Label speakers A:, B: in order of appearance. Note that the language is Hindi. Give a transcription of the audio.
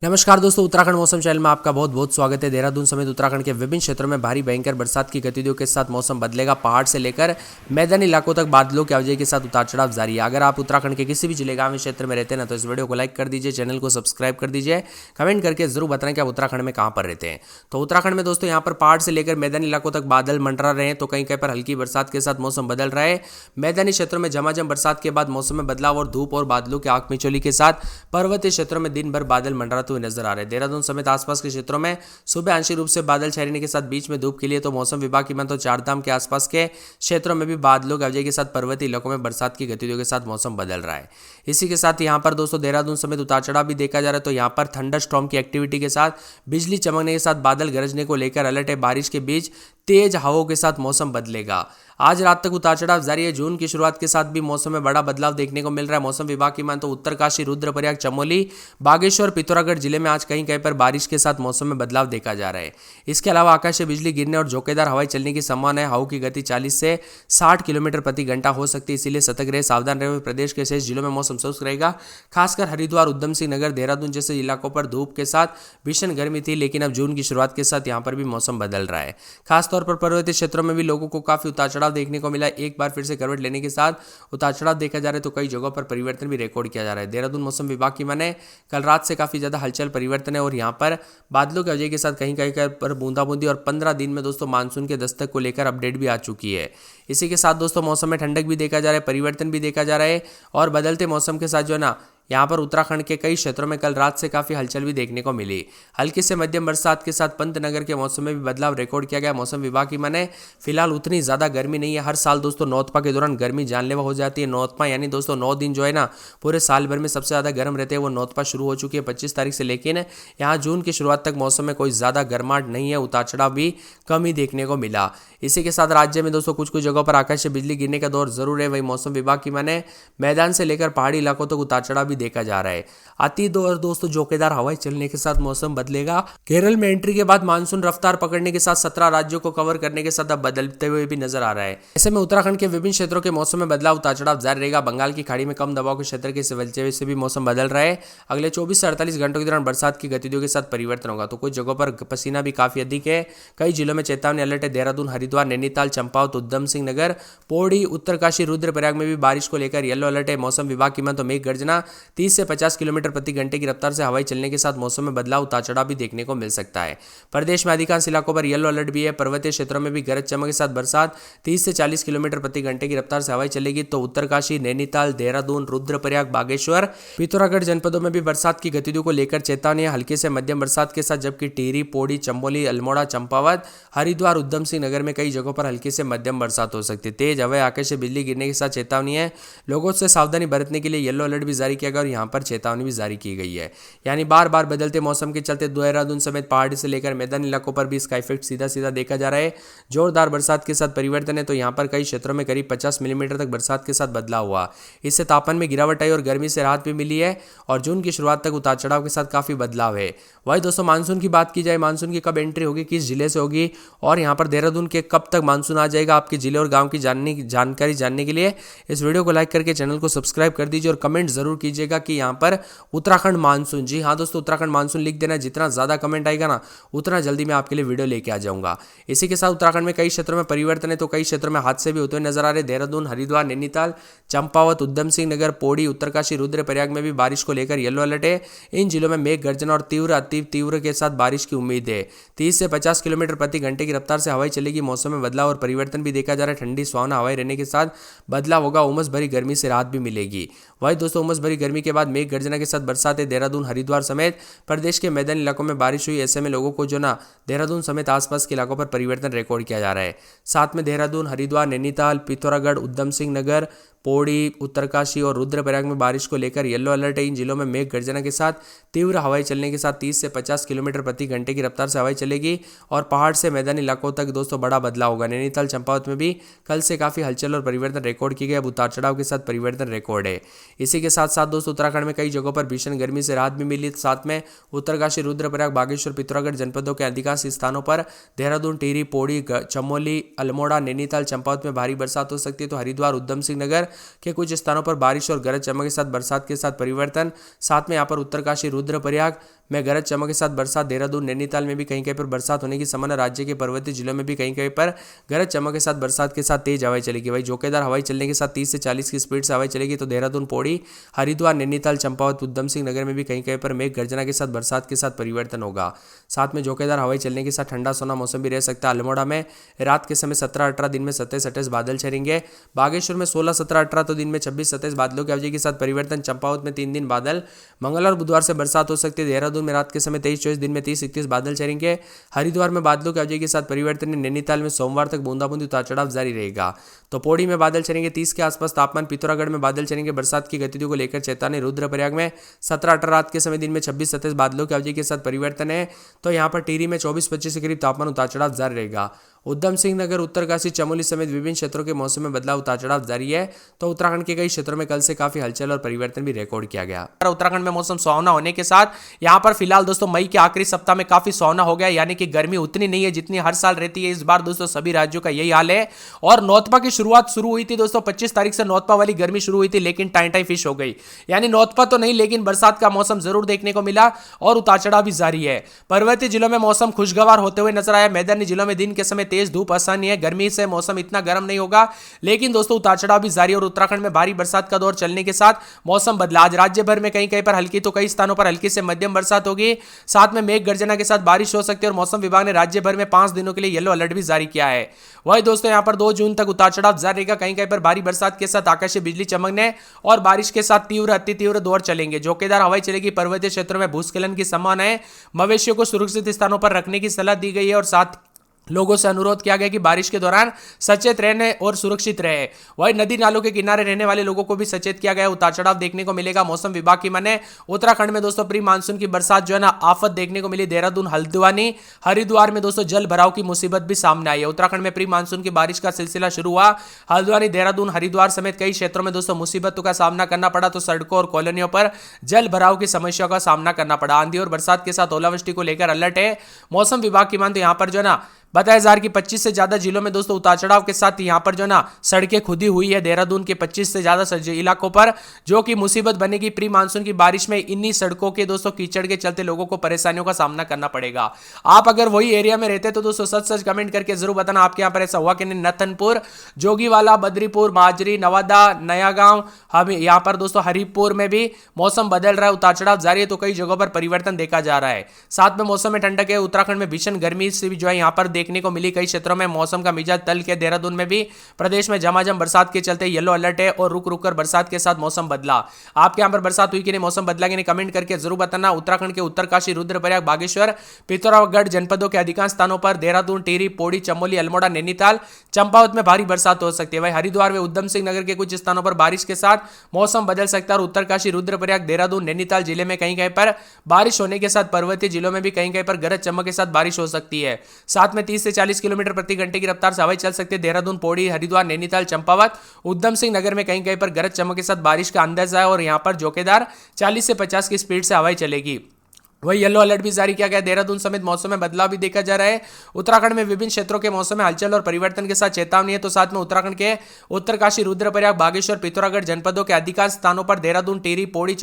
A: नमस्कार दोस्तों, उत्तराखंड मौसम चैनल में आपका बहुत बहुत स्वागत है। देहरादून समेत उत्तराखंड के विभिन्न क्षेत्रों में भारी भयंकर बरसात की गतिविधियों के साथ मौसम बदलेगा। पहाड़ से लेकर मैदानी इलाकों तक बादलों की आवाजाही के साथ उतार चढ़ाव जारी है। अगर आप उत्तराखंड के किसी भी जिले गांव क्षेत्र में रहते हैं ना, तो इस वीडियो को लाइक कर दीजिए, चैनल को सब्सक्राइब कर दीजिए, कमेंट करके जरूर बताएं कि आप उत्तराखंड में कहाँ पर रहते हैं। तो उत्तराखंड में दोस्तों यहाँ पर पहाड़ से लेकर मैदानी इलाकों तक बादल मंडरा रहे हैं, तो कहीं कहीं पर हल्की बरसात के साथ मौसम बदल रहा है। मैदानी क्षेत्रों में झमाझम बरसात के बाद मौसम में बदलाव और धूप और बादलों की आंख मिचौली के साथ पर्वतीय क्षेत्रों में दिन भर बादल मंडराते हुए नजर आ रहे हैं। देहरादून समेत आसपास के क्षेत्रों में सुबह आंशिक रूप से बादल छाए रहने के साथ बीच में धूप के लिए तो मौसम विभाग की माने तो चारधाम के आसपास के क्षेत्रों में भी बादलों की आवाजाही के साथ पर्वतीय इलाकों में बरसात की गतिविधियों के साथ मौसम बदल रहा है। इसी के साथ यहाँ पर दोस्तों देहरादून समेत उतार चढ़ाव भी देखा जा रहा है। तो यहाँ पर थंडर स्टॉर्म की एक्टिविटी के साथ बिजली चमकने के साथ बादल गरजने को लेकर अलर्ट है। बारिश के बीच तेज हवाओं के साथ मौसम बदलेगा। आज रात तक उतार चढ़ाव जारी है। जून की शुरुआत के साथ भी मौसम में बड़ा बदलाव देखने को मिल रहा है। मौसम विभाग की माने तो उत्तरकाशी, रुद्रप्रयाग, चमोली, बागेश्वर, पिथौरागढ़ जिले में आज कहीं कहीं पर बारिश के साथ मौसम में बदलाव देखा जा रहा है। इसके अलावा आकाश से बिजली गिरने और झोंकेदार हवाएं चलने की संभावना है। हवाओं की गति 40 से 60 किलोमीटर प्रति घंटा हो सकती है, इसीलिए सतर्क रहे, सावधान रहे। प्रदेश के शेष जिलों में मौसम शुष्क रहेगा। खासकर हरिद्वार, उधम सिंह नगर, देहरादून जैसे इलाकों पर धूप के साथ भीषण गर्मी थी, लेकिन अब जून की शुरुआत के साथ यहाँ पर भी मौसम बदल रहा है। खासतौर पर पर्वतीय क्षेत्रों में भी लोगों को काफी उतार चढ़ाव देखने को मिला। एक बार फिर से करवट लेने के साथ उतार चढ़ाव देखा जा रहा है, तो कई जगहों पर परिवर्तन भी रिकॉर्ड किया जा रहा है। देहरादून मौसम विभाग की माने कल रात से काफी ज्यादा हलचल परिवर्तन है और यहाँ पर बादलों की वजह के साथ कहीं कहीं पर बूंदाबूंदी और 15 दिन में दोस्तों मानसून के दस्तक को लेकर अपडेट भी आ चुकी है। इसी के साथ दोस्तों मौसम में ठंडक भी देखा जा रहा है, परिवर्तन भी देखा जा रहा है और बदलते मौसम के साथ जो है ना, यहाँ पर उत्तराखंड के कई क्षेत्रों में कल रात से काफी हलचल भी देखने को मिली। हल्की से मध्यम बरसात के साथ पंतनगर के मौसम में भी बदलाव रिकॉर्ड किया गया। मौसम विभाग की माने फिलहाल उतनी ज्यादा गर्मी नहीं है। हर साल दोस्तों नौतपा के दौरान गर्मी जानलेवा हो जाती है। नौतपा यानी दोस्तों 9 दिन जो है ना, पूरे साल भर में सबसे ज्यादा गर्म रहते हैं, वो नौतपा शुरू हो चुकी है 25 तारीख से। लेकिन यहाँ जून की शुरुआत तक मौसम में कोई ज्यादा गर्माहट नहीं है, उतार चढ़ाव भी कम ही देखने को मिला। इसी के साथ राज्य में दोस्तों कुछ कुछ जगहों पर आकाश से बिजली गिरने का दौर जरूर है। वही मौसम विभाग की माने मैदान से लेकर पहाड़ी इलाकों तक उतार चढ़ाव भी देखा जा रहा है। अति और दोस्तों झोंकेदार हवाएं चलने के साथ मौसम बदलेगा। केरल में एंट्री के बाद मानसून रफ्तार पकड़ने के साथ 17 राज्यों को कवर करने के साथ अब बदलते हुए भी नजर आ रहा है। ऐसे में उत्तराखंड के विभिन्न क्षेत्रों के मौसम में बदलाव उतार चढ़ाव जारी रहेगा। बंगाल की खाड़ी में कम दबाव के क्षेत्र के वजह से भी मौसम बदल रहा है। अगले 24 से 48 घंटों के दौरान बरसात की गतिविधियों के साथ परिवर्तन होगा। तो कुछ जगहों पर पसीना भी काफी अधिक है। कई जिलों में चेतावनी अलर्ट है। देहरादून, हरिद्वार, नैनीताल, चंपावत, उधम सिंह नगर, पौड़ी, उत्तरकाशी, रुद्रप्रयाग में भी बारिश को लेकर येलो अलर्ट है। मौसम विभाग की माने तो मेघ गर्जना 30 से 50 किलोमीटर प्रति घंटे की रफ्तार से हवाई चलने के साथ मौसम में बदलाव उतार चढ़ाव भी देखने को मिल सकता है। प्रदेश में अधिकांश इलाकों पर येलो अलर्ट भी है। पर्वतीय क्षेत्रों में भी गरज चमक के साथ बरसात 30 से 40 किलोमीटर प्रति घंटे की रफ्तार से हवाई चलेगी। तो उत्तरकाशी, नैनीताल, देहरादून, रुद्रप्रयाग, बागेश्वर, पिथौरागढ़ जनपदों में भी बरसात की गतिविधियों को लेकर चेतावनी है, हल्की से मध्यम बरसात के साथ। जबकि टिहरी, पौड़ी, चंबोली, अल्मोड़ा, चंपावत, हरिद्वार, उधम सिंह नगर में कई जगहों पर हल्की से मध्यम बरसात हो सकती है। तेज हवाएं, आकाश से बिजली गिरने के साथ चेतावनी है। लोगों से सावधानी बरतने के लिए येलो अलर्ट भी जारी किया गया और यहाँ पर चेतावनी भी जारी की गई है। यानी बार बार बदलते मौसम के चलते देहरादून समेत पहाड़ी से लेकर मैदानी इलाकों पर भी इसका इफेक्ट सीधा सीधा देखा जा रहा है। जोरदार बरसात के साथ परिवर्तन है। तो यहाँ पर कई क्षेत्रों में करीब 50 मिलीमीटर तक बरसात के साथ बदलाव हुआ। इससे तापमान में गिरावट आई और गर्मी से राहत भी मिली है और जून की शुरुआत तक उतार चढ़ाव के साथ काफी बदलाव है। वही दोस्तों मानसून की बात की जाए, मानसून की कब एंट्री होगी, किस जिले से होगी और यहाँ पर देहरादून के कब तक मानसून आ जाएगा, आपके जिले और गाँव की जानकारी जानने के लिए इस वीडियो को लाइक करके चैनल को सब्सक्राइब कर दीजिए और कमेंट जरूर कीजिएगा कि यहाँ पर उत्तराखंड मानसून, जी हाँ दोस्तों उत्तराखंड मानसून लिख देना। जितना ज्यादा कमेंट आएगा ना, उतना जल्दी मैं आपके लिए वीडियो लेके आ जाऊंगा। इसी के साथ उत्तराखंड में कई क्षेत्रों में परिवर्तन है, तो कई क्षेत्रों में हादसे भी होते हुए नजर आ रहे। देहरादून, हरिद्वार, नैनीताल, चंपावत, उधम सिंह नगर, पौड़ी, उत्तरकाशी, रुद्रप्रयाग में भी बारिश को लेकर येलो अलर्ट है। इन जिलों में मेघ गर्जना और तीव्र अति तीव्र के साथ बारिश की उम्मीद है। 30 से 50 किलोमीटर प्रति घंटे की रफ्तार से हवाई चलेगी। मौसम में बदलाव और परिवर्तन भी देखा जा रहा है। ठंडी सुहावना हवाएं रहने के साथ बदलाव होगा। उमस भरी गर्मी से राहत भी मिलेगी। वही दोस्तों उमस भरी गर्मी के बाद मेघ गर्जना के साथ बरसात है। देहरादून, हरिद्वार समेत प्रदेश के मैदानी इलाकों में बारिश हुई। ऐसे में लोगों को जो ना देहरादून समेत आसपास के इलाकों पर परिवर्तन रिकॉर्ड किया जा रहा है। साथ में देहरादून, हरिद्वार, नैनीताल, पिथौरागढ़, उधम सिंह नगर, पौड़ी, उत्तरकाशी और रुद्रप्रयाग में बारिश को लेकर येलो अलर्ट है। इन जिलों में मेघ गर्जना के साथ तीव्र हवाई चलने के साथ 30 से 50 किलोमीटर प्रति घंटे की रफ्तार से हवाई चलेगी और पहाड़ से मैदानी इलाकों तक दोस्तों बड़ा बदलाव होगा। नैनीताल, चंपावत में भी कल से काफी हलचल और परिवर्तन रिकॉर्ड की गई। अब उतार चढ़ाव के साथ परिवर्तन रिकॉर्ड है। इसी के साथ साथ दोस्तों उत्तराखंड में कई जगहों पर भीषण गर्मी से राहत भी मिली। साथ में उत्तरकाशी, रुद्रप्रयाग, बागेश्वर, पिथौरागढ़ जनपदों के अधिकांश स्थानों पर, देहरादून, टिहरी, पौड़ी, चमोली, अल्मोड़ा, नैनीताल, चंपावत में भारी बरसात हो सकती है। तो हरिद्वार, उधम सिंह नगर के कुछ स्थानों पर बारिश और गरज चमक के साथ बरसात के साथ परिवर्तन। साथ में यहाँ पर उत्तरकाशी, रुद्रप्रयाग में गरज चमक के साथ बरसात। देहरादून नैनीताल में भी कहीं कहीं पर बरसात होने की संभावना। राज्य के पर्वतीय जिलों में भी कहीं कहीं पर गरज चमक के साथ बरसात के साथ तेज हवाएं चलेगी। वही झोंकेदार हवाएं चलने के साथ 30 से 40 की स्पीड से हवाएं चलेगी। तो देहरादून, पौड़ी, हरिद्वार, नैनीताल, चंपावत, उधम सिंह नगर में भी कहीं कहीं पर मेघ गर्जना के साथ बरसात के साथ परिवर्तन होगा। साथ में झोंकेदार हवाएं चलने के साथ ठंडा सोना मौसम भी रह सकता है। अल्मोड़ा में रात के समय 17-18, दिन में 27-28 बादल छेंगे। बागेश्वर में 16-17-18, तो दिन में 26-27 बादलों की अवधि के साथ परिवर्तन। चंपावत में 3 दिन बादल। मंगलवार और बुधवार से बरसात हो सकती है। देहरादून में रात के समय 23-24, दिन में 30-31 बादल छेंगे। हरिद्वार में बादलों की अवधि के साथ परिवर्तन। नैनीताल में सोमवार तक बूंदाबूंदी उतार चढ़ाव जारी रहेगा। तो पौड़ी में बादल छेंगे 30 के आसपास तापमान। पिथौरागढ़ में बादल छेंगे। बरसात की गतिविधियों को लेकर चेतावनी। रुद्रप्रयाग में 17-18 रात के समय, दिन में 26-27 बादलों की अवधि के साथ परिवर्तन है। तो यहाँ पर टिहरी में 24-25 के करीब तापमान उतार चढ़ाव जारी रहेगा। उधम सिंह नगर, उत्तरकाशी, चमोली समेत विभिन्न क्षेत्रों के मौसम में बदलाव उतार चढ़ाव जारी है। तो उत्तराखंड के कई क्षेत्रों में कल से काफी हलचल और परिवर्तन भी रिकॉर्ड किया गया। उत्तराखंड में मौसम सुहावना होने के साथ यहाँ पर फिलहाल दोस्तों मई के आखिरी सप्ताह में काफी सुहावना हो गया, यानी कि गर्मी उतनी नहीं है जितनी हर साल रहती है। इस बार दोस्तों सभी राज्यों का यही हाल है। और नौतपा की शुरुआत शुरू हुई थी दोस्तों 25 तारीख से नौतपा वाली गर्मी शुरू हुई थी, लेकिन टाइम टाइम फिश हो गई। यानी नौतपा तो नहीं, लेकिन बरसात का मौसम जरूर देखने को मिला और उतार चढ़ाव भी जारी है। पर्वतीय जिलों में मौसम खुशगवार होते हुए नजर आया। मैदानी जिलों में दिन के समय तेज धूप आसानी है। गर्मी से मौसम इतना गर्म नहीं होगा, लेकिन दोस्तों उतार चढ़ाव भी जारी। और उत्तराखंड में भारी बरसात का दौर चलने के साथ मौसम बदला। आज राज्य भर में कहीं कहीं पर हल्की तो कई स्थानों पर हल्की से मध्यम बरसात होगी। साथ में मेघ गर्जना के साथ बारिश हो सकती है। और मौसम विभाग ने राज्य भर में 5 दिनों के लिए येलो अलर्ट भी जारी किया है। वही दोस्तों यहाँ पर 2 जून तक उतार चढ़ाव जारी रहेगा। कहीं कहीं पर भारी बरसात के साथ आकाशीय बिजली चमकने और बारिश के साथ तीव्र अति तीव्र दौर चलेंगे। झोंकेदार हवाएं चलेगी। पर्वतीय क्षेत्रों में भूस्खलन की संभावना है। मवेशियों को सुरक्षित स्थानों पर रखने की सलाह दी गई है और साथ लोगों से अनुरोध किया गया कि बारिश के दौरान सचेत रहने और सुरक्षित रहे। वही नदी नालों के किनारे रहने वाले लोगों को भी सचेत किया गया। उतार चढ़ाव देखने को मिलेगा। मौसम विभाग की माने उत्तराखंड में दोस्तों प्री मानसून की बरसात जो है ना आफत देखने को मिली। देहरादून, हल्द्वानी, हरिद्वार में दोस्तों जल भराव की मुसीबत भी सामने आई है। उत्तराखंड में प्री मानसून की बारिश का सिलसिला शुरू हुआ। हल्द्वानी, देहरादून, हरिद्वार समेत कई क्षेत्रों में दोस्तों मुसीबतों का सामना करना पड़ा। तो सड़कों और कॉलोनियों पर जल भराव की समस्या का सामना करना पड़ा। आंधी और बरसात के साथ ओलावृष्टि को लेकर अलर्ट है। मौसम विभाग की मानते यहाँ पर जो है ना बताया जा रहा है कि 25 से ज्यादा जिलों में दोस्तों उतार चढ़ाव के साथ यहाँ पर जो ना सड़कें खुदी हुई है। देहरादून के 25 से ज्यादा इलाकों पर, जो कि मुसीबत बनेगी। प्री मानसून की बारिश में इन्हीं सड़कों के दोस्तों कीचड़ के चलते लोगों को परेशानियों का सामना करना पड़ेगा। आप अगर वही एरिया में रहते तो दोस्तों सच सच कमेंट करके जरूर बताना आपके यहाँ पर ऐसा हुआ कि नहीं। नथनपुर, जोगीवाला, बद्रीपुर, माजरी, नवादा, नया गांव, हम यहाँ पर दोस्तों हरिपुर में भी मौसम बदल रहा है, उतार चढ़ाव जारी है। तो कई जगहों पर परिवर्तन देखा जा रहा है। साथ में मौसम में ठंडक है। उत्तराखंड में भीषण गर्मी से भी जो है यहाँ पर देखने को मिली। कई क्षेत्रों में मौसम का मिजाज तल के। देहरादून में भी प्रदेश में झमाझम बरसात के चलते येलो अलर्ट है और रुक रुक कर बरसात के साथ मौसम बदला। आपके यहां पर बरसात हुई कि नहीं, मौसम बदला कि नहीं, कमेंट करके जरूर बताना। उत्तराखंड के उत्तरकाशी, रुद्रप्रयाग, बागेश्वर, पिथौरागढ़ जनपदों के अधिकांश स्थानों पर, देहरादून, टिहरी, पौड़ी, चमोली, अल्मोड़ा, नैनीताल, चंपावत में भारी बरसात हो सकती है। वही हरिद्वार व उधम सिंह नगर के कुछ स्थानों पर बारिश के साथ मौसम बदल सकता है। और उत्तरकाशी, रुद्रप्रयाग, देहरादून, नैनीताल जिले में कहीं कहीं पर बारिश होने के साथ पर्वतीय जिलों में भी कहीं कहीं पर गरज चमक के साथ बारिश हो सकती है। साथ में 30 से 40 किलोमीटर प्रति घंटे की रफ्तार से हवाएं चल सकती है। देहरादून, पौड़ी, हरिद्वार, नैनीताल, चंपावत, उधम सिंह नगर में कहीं कहीं पर गरज चमक के साथ बारिश का अंदाजा है। और यहां पर झोंकेदार 40 से 50 की स्पीड से हवाएं चलेगी। वही येलो अलर्ट भी जारी किया गया। देहरादून समेत मौसम में बदलाव भी देखा जा रहा है। उत्तराखंड में विभिन्न क्षेत्रों के मौसम में हलचल और परिवर्तन के साथ चेतावनी है। तो साथ में उत्तराखंड के उत्तरकाशी, रुद्रप्रयाग, बागेश्वर, पिथौरागढ़ जनपदों के अधिकांश स्थानों पर, देहरादून, टिहरी, पौड़ी,